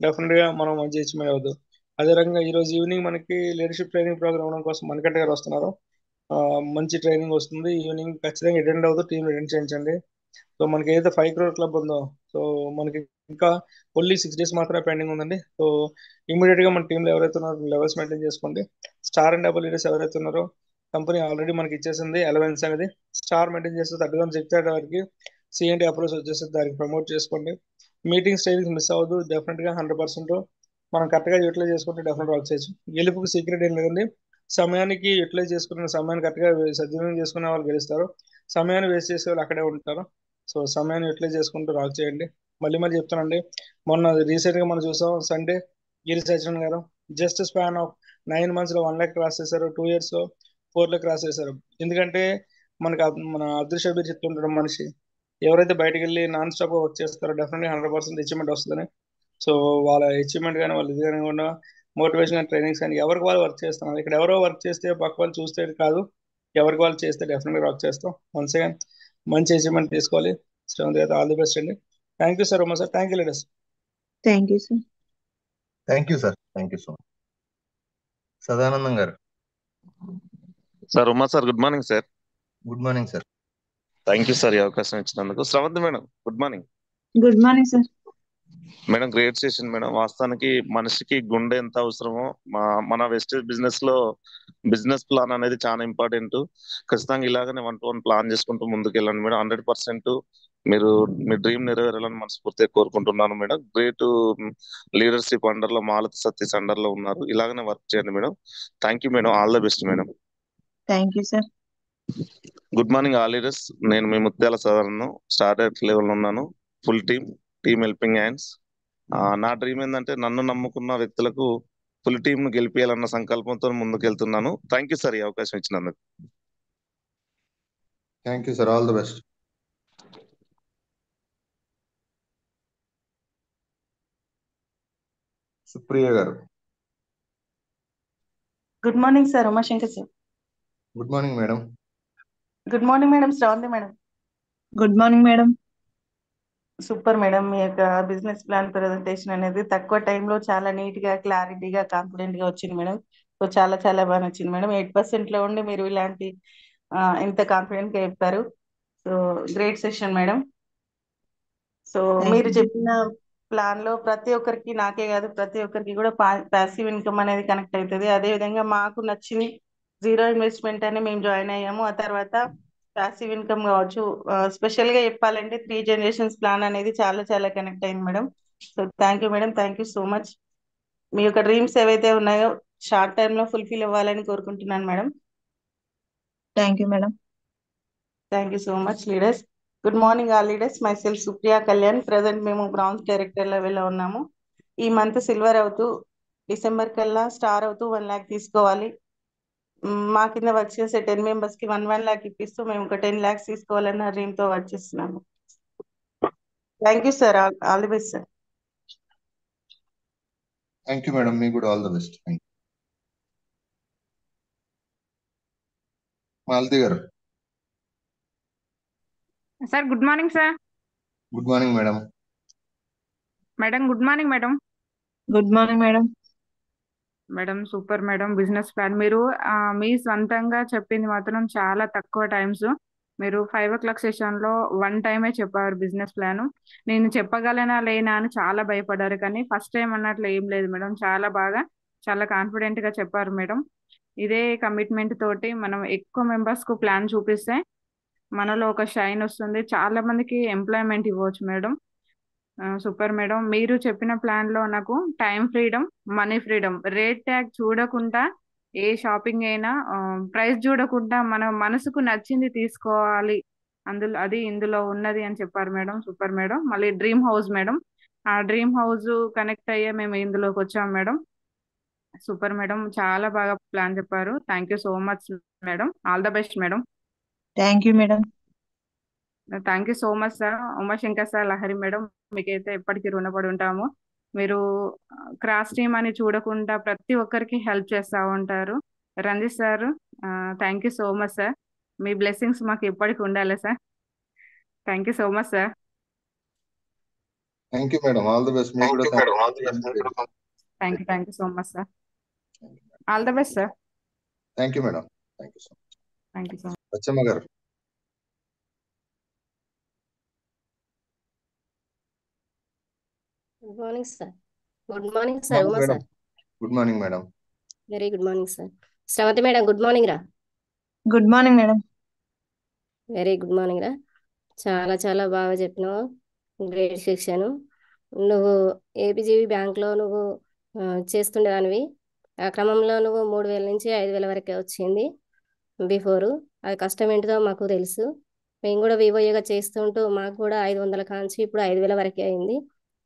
డెఫినెట్ గా మనం మంచి అచీవ్మెంట్ అవ్వద్దు. అదే రకంగా ఈ రోజు ఈవినింగ్ మనకి లీడర్షిప్ ట్రైనింగ్ ప్రోగ్రామ్ అవ్వడం కోసం మణికంఠ గారు వస్తున్నారు. మంచి ట్రైనింగ్ వస్తుంది. ఈవినింగ్ ఖచ్చితంగా అటెండ్ అవుతూ టీం అటెండ్ చేయించండి. సో మనకి ఏదైతే 5 crore క్లబ్ ఉందో, సో మనకి ఇంకా ఓన్లీ 6 days మాత్రమే పెండింగ్ ఉందండి. సో ఇమీడియట్ గా మన టీంలో ఎవరైతే ఉన్నారో లెవెల్స్ మెయింటైన్ చేసుకోండి. స్టార్ అండ్ డబుల్ లీడర్స్ ఎవరైతే ఉన్నారో కంపెనీ ఆల్రెడీ మనకి ఇచ్చేసింది అలవెన్స్ అనేది. స్టార్ మెయింటైన్ చేస్తే 31 వరకు సిఎండి అప్రోచ్ వచ్చేసి దానికి ప్రమోట్ చేసుకోండి. మీటింగ్స్ ట్రైనింగ్స్ మిస్ అవ్వదు, డెఫినెట్ గా 100% మనం కరెక్ట్ గా యూటిలైజ్ చేసుకుంటే డెఫినెట్ వర్క్ చేయొచ్చు. గెలుపుకి సీక్రెట్ ఏం లేదండి, సమయానికి యూటిలైజ్ చేసుకున్న సమయాన్ని కరెక్ట్గా సద్వినియోగం చేసుకునే వాళ్ళు గెలుస్తారు, సమయాన్ని వేస్ట్ చేసే వాళ్ళు అక్కడే ఉంటారు. సో సమయాన్ని యూటిలైజ్ చేసుకుంటూ రాక్ చేయండి. మళ్ళీ మళ్ళీ చెప్తానండి, మొన్న రీసెంట్ గా మనం చూసాం సండే గిరి సచిన్ గారు జస్ట్ స్పాన్ ఆఫ్ 9 months లో 1 lakh క్రాస్ చేశారు, 2 years లో 4 lakh క్రాస్ చేశారు. ఎందుకంటే మనకి మన అదృష్ట మీరు చెప్తుంటాడు మనిషి, ఎవరైతే బయటకు వెళ్ళి నాన్ స్టాప్ గా వర్క్ చేస్తారో డెఫినెట్గా 100% అచీవ్మెంట్ వస్తుందని. సో వాళ్ళ అచీవ్మెంట్ కానీ వాళ్ళ ఇది కానీ కూడా మోటివేషన్ ట్రైనింగ్స్ కానీ ఎవరికి వాళ్ళు వర్క్ చేస్తున్నారు. ఇక్కడ ఎవరో వర్క్ చేస్తే పక్క వాళ్ళు చూస్తే కాదు, ఎవరికి వాళ్ళు చేస్తే డెఫినెట్గా వర్క్ చేస్తాం. వన్స్ అగైన్ మంచి అచీవ్మెంట్ తీసుకోవాలి. శ్రీమంత్ గారు ఆల్ ది బెస్ట్ అండి. Thank you sir Uma sir, thank you leaders. Thank you sir. Thank you sir. Thank you so much. Sadanandam గారు. Sir Uma sir good morning sir. Good morning sir. Thank you sir ఈ అవకాశం ఇచ్చినందుకు. Sravanthi madam good morning. Good morning sir. Madam great session madam. వాస్తవానికి మనిషికి గుండె ఎంత అవసరమో మన వెస్టేజ్ బిజినెస్ లో బిజినెస్ ప్లాన్ అనేది చాలా ఇంపార్టెంట్. ఖచ్చితంగా ఇలాగనే 1 to 1 ప్లాన్ చేసుకుంటూ ముందుకు వెళ్ళండి మేడం. 100% మీరు మీ డ్రీమ్ నెరవేరాలని మనస్ఫూర్తిగా కోరుకుంటున్నాను మేడం. గ్రేట్ లీడర్షిప్ అండర్ లో మాలతి సతీష్ అండర్ లో ఉన్నారు, ఇలాగనే వర్క్ చేయండి madam. Thank you madam, all the best madam. Thank you sir. Good morning all leaders. నేను మీ ముత్యాల సాధారణ స్టార్ట్ లెవెల్ ఉన్నాను. Full team helping hands. నా డ్రీమ్ ఏంటంటే నన్ను నమ్ముకున్న వ్యక్తులకు ఫుల్ టీమ్ ను గెలిపేయాలన్న సంకల్పంతో ముందుకు వెళ్తున్నాను. థ్యాంక్ యూ సార్ ఈ అవకాశం ఇచ్చినందుకు. Thank you sir, all the best. Supriya garu. Good morning sir, Umashankar sir. Good morning madam. Good morning madam, Shravanthi madam. Good morning madam. Super madam, మీ యొక్క బిజినెస్ ప్లాన్ ప్రెజెంటేషన్ అనేది తక్కువ టైంలో చాలా నీట్ గా, క్లారిటీగా, కాన్ఫిడెంట్ గా వచ్చింది మేడం. సో చాలా చాలా బాగా నచ్చింది మేడం. 8% లో ఉండి మీరు ఇలాంటి ఇంత కాన్ఫిడెంట్ గా చెప్పారు. So great session madam. So మీరు చెప్పిన ప్లాన్ లో ప్రతి ఒక్కరికి, నాకే కాదు ప్రతి ఒక్కరికి కూడా ప్యాసివ్ ఇన్కమ్ అనేది కనెక్ట్ అవుతుంది. అదే విధంగా మాకు నచ్చింది జీరో ఇన్వెస్ట్మెంట్ అని మేము జాయిన్ అయ్యాము. ఆ తర్వాత ప్యాసివ్ ఇన్కమ్ కావచ్చు, స్పెషల్ గా చెప్పాలంటే 3 generations ప్లాన్ అనేది చాలా చాలా కనెక్ట్ అయింది madam. So thank you madam, thank you so much. మీ యొక్క డ్రీమ్స్ ఏవైతే ఉన్నాయో షార్ట్ టైమ్ లో ఫుల్ఫిల్ అవ్వాలని కోరుకుంటున్నాను madam. Thank you madam. Thank you so much leaders. Good morning all leaders. My self Supriya Kalyan. Present మేము బ్రాంజ్ డైరెక్టర్ లెవెల్లో ఉన్నాము. ఈ మంత్ సిల్వర్ అవుతూ డిసెంబర్ కల్లా స్టార్ అవుతూ 1 lakh తీసుకోవాలి. మా కింద వర్క్ చేసే 10 members కి 1 lakh ఇప్పిస్తూ మేము ఒక 10 lakhs తీసుకోవాలన్న డ్రీమ్ తో వర్క్ చేస్తున్నాము. Thank you sir. All the best sir. Thank you madam, మీకు కూడా ఆల్ ద బెస్ట్. మాలతి గారు. Sir good morning sir. Good morning madam. Madam good morning madam. Good morning madam. Madam super madam. Business plan మీరు మీ సొంతంగా చెప్పింది మాత్రం చాలా తక్కువ times. మీరు 5 o'clock సెషన్లో 1 టైమే చెప్పారు బిజినెస్ ప్లాన్. నేను చెప్పగలనా లేనా అని చాలా భయపడ్డారు, కానీ ఫస్ట్ టైం అన్నట్లు ఏం లేదు మేడం. చాలా బాగా చాలా కాన్ఫిడెంట్గా చెప్పారు మేడం. ఇదే కమిట్మెంట్ తోటి మనం ఎక్కువ మెంబర్స్కు ప్లాన్ చూపిస్తే మనలో ఒక షైన్ వస్తుంది, చాలా మందికి ఎంప్లాయ్మెంట్ ఇవ్వచ్చు మేడం. Super madam. మీరు చెప్పిన ప్లాన్ లో నాకు time freedom, money freedom, rate tag చూడకుండా ఏ షాపింగ్ అయినా ప్రైస్ చూడకుండా మన మనసుకు నచ్చింది తీసుకోవాలి, అది ఇందులో ఉన్నది అని చెప్పారు మేడం. Super madam. మళ్ళీ డ్రీమ్ హౌస్ మేడం, ఆ డ్రీమ్ హౌస్ కనెక్ట్ అయ్యే మేము ఇందులోకి వచ్చాం మేడం. Super madam. చాలా బాగా ప్లాన్ చెప్పారు. Thank you so much madam. All the best madam. Thank you madam. Thank you so much sir. Umashankar sir, Lahari madam, మీకైతే ఎప్పటికీ రుణపడి ఉంటాము. మీరు క్రాస్ టీమ్ అని చూడకుండా ప్రతి ఒక్కరికి హెల్ప్ చేస్తూ ఉంటారు. Ranjith sir, thank you so much sir. మీ బ్లెస్సింగ్స్ మాకు ఎప్పటికి ఉండాలి sir. Thank you so much sir. Thank you madam, all the best. మీకు కూడా thank you so much sir. All the best sir. Thank you madam. Thank you so much. Thank you so much. Vachamma garu. Good morning sir. Good morning sir. Uma sir. Good morning madam. Very good morning sir. Sravanthi madam good morning రా. Good morning madam. Very good morning రా. చాలా చాలా బాగా చెప్పినావు. Great section. నువ్వు APGB బ్యాంక్లో నువ్వు చేస్తుండేదానివి. ఆ క్రమంలో నువ్వు 3,000 నుంచి 5,000 వరకే వచ్చింది బిఫోరు. అది కష్టం ఏంటిదో మాకు తెలుసు. మేము కూడా వివోఏగా చేస్తుంటూ మాకు కూడా 500 కాంచి ఇప్పుడు 5,000 వరకే అయింది.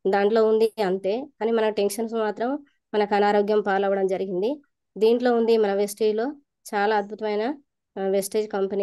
దాంట్లో ఉంది అంతే, కానీ మన టెన్షన్స్ మాత్రం మనకు అనారోగ్యం పాలవడం జరిగింది. దీంట్లో ఉంది మన వెస్టేజ్లో చాలా అద్భుతమైన వెస్టేజ్ కంపెనీ.